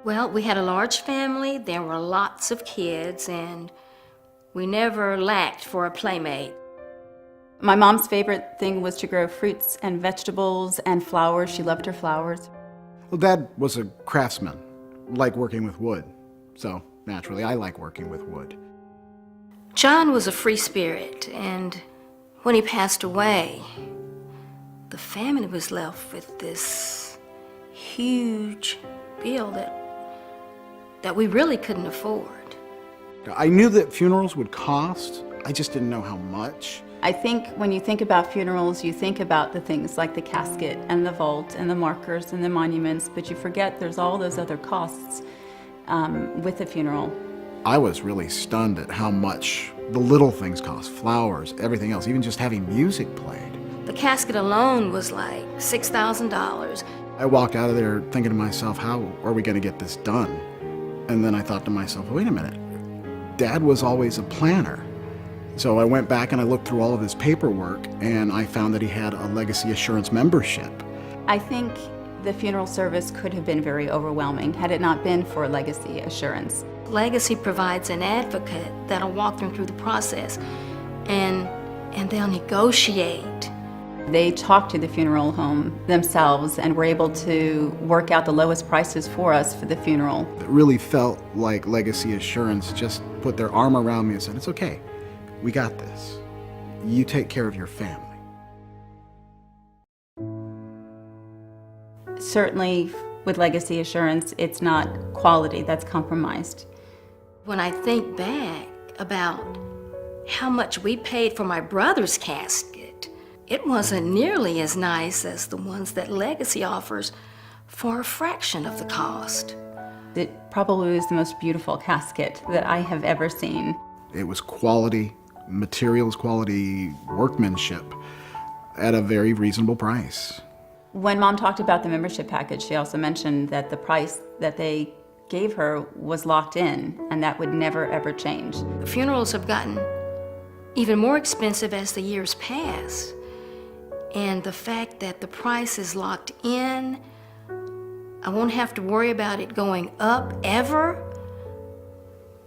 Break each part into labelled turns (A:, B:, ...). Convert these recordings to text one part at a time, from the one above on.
A: Well, we had a large family, there were lots of kids, and we never lacked for a playmate.
B: My mom's favorite thing was to grow fruits and vegetables and flowers. She loved her flowers.
C: Well, Dad was a craftsman, liked working with wood. So, naturally, I like working with wood.
A: John was a free spirit, and when he passed away, the family was left with this huge bill that we really couldn't afford.
C: I knew that funerals would cost, I just didn't know how much.
B: I think when you think about funerals, you think about the things like the casket and the vault and the markers and the monuments, but you forget there's all those other costs with a funeral.
C: I was really stunned at how much the little things cost, flowers, everything else, even just having music played.
A: The casket alone was like $6,000.
C: I walked out of there thinking to myself, how are we going to get this done? And then I thought to myself, wait a minute, Dad was always a planner. So I went back and I looked through all of his paperwork, and I found that he had a Legacy Assurance membership.
B: I think the funeral service could have been very overwhelming had it not been for Legacy Assurance.
A: Legacy provides an advocate that'll walk them through the process, and they'll negotiate.
B: They talked to the funeral home themselves and were able to work out the lowest prices for us for the funeral.
C: It really felt like Legacy Assurance just put their arm around me and said, it's okay, we got this. You take care of your family.
B: Certainly with Legacy Assurance, it's not quality that's compromised.
A: When I think back about how much we paid for my brother's casket, it wasn't nearly as nice as the ones that Legacy offers for a fraction of the cost.
B: It probably was the most beautiful casket that I have ever seen.
C: It was quality, materials quality, workmanship at a very reasonable price.
B: When Mom talked about the membership package, she also mentioned that the price that they gave her was locked in, and that would never ever change.
A: Funerals have gotten even more expensive as the years pass. And the fact that the price is locked in, I won't have to worry about it going up ever,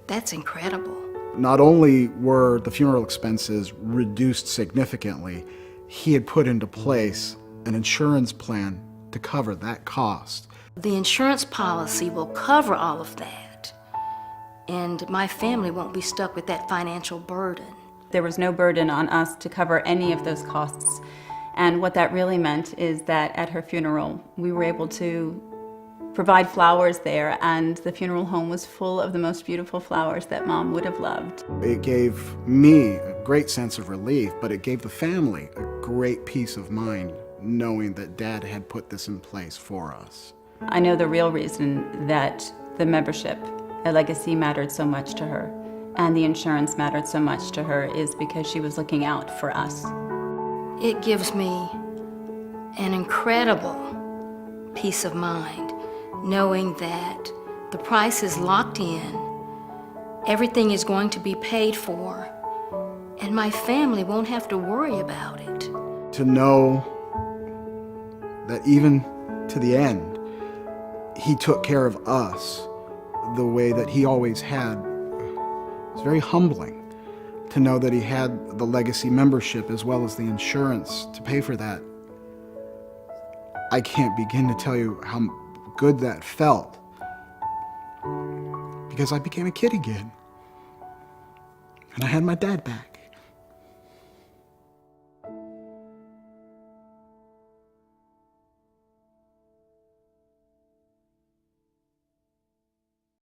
A: that's incredible.
C: Not only were the funeral expenses reduced significantly, he had put into place an insurance plan to cover that cost.
A: The insurance policy will cover all of that, and my family won't be stuck with that financial burden.
B: There was no burden on us to cover any of those costs. And what that really meant is that at her funeral, we were able to provide flowers there, and the funeral home was full of the most beautiful flowers that Mom would have loved.
C: It gave me a great sense of relief, but it gave the family a great peace of mind knowing that Dad had put this in place for us.
B: I know the real reason that the membership at Legacy mattered so much to her and the insurance mattered so much to her is because she was looking out for us.
A: It gives me an incredible peace of mind knowing that the price is locked in, everything is going to be paid for, and my family won't have to worry about it.
C: To know that even to the end, he took care of us the way that he always had. It's very humbling to know that he had the Legacy membership as well as the insurance to pay for that. I can't begin to tell you how good that felt, because I became a kid again, and I had my dad back.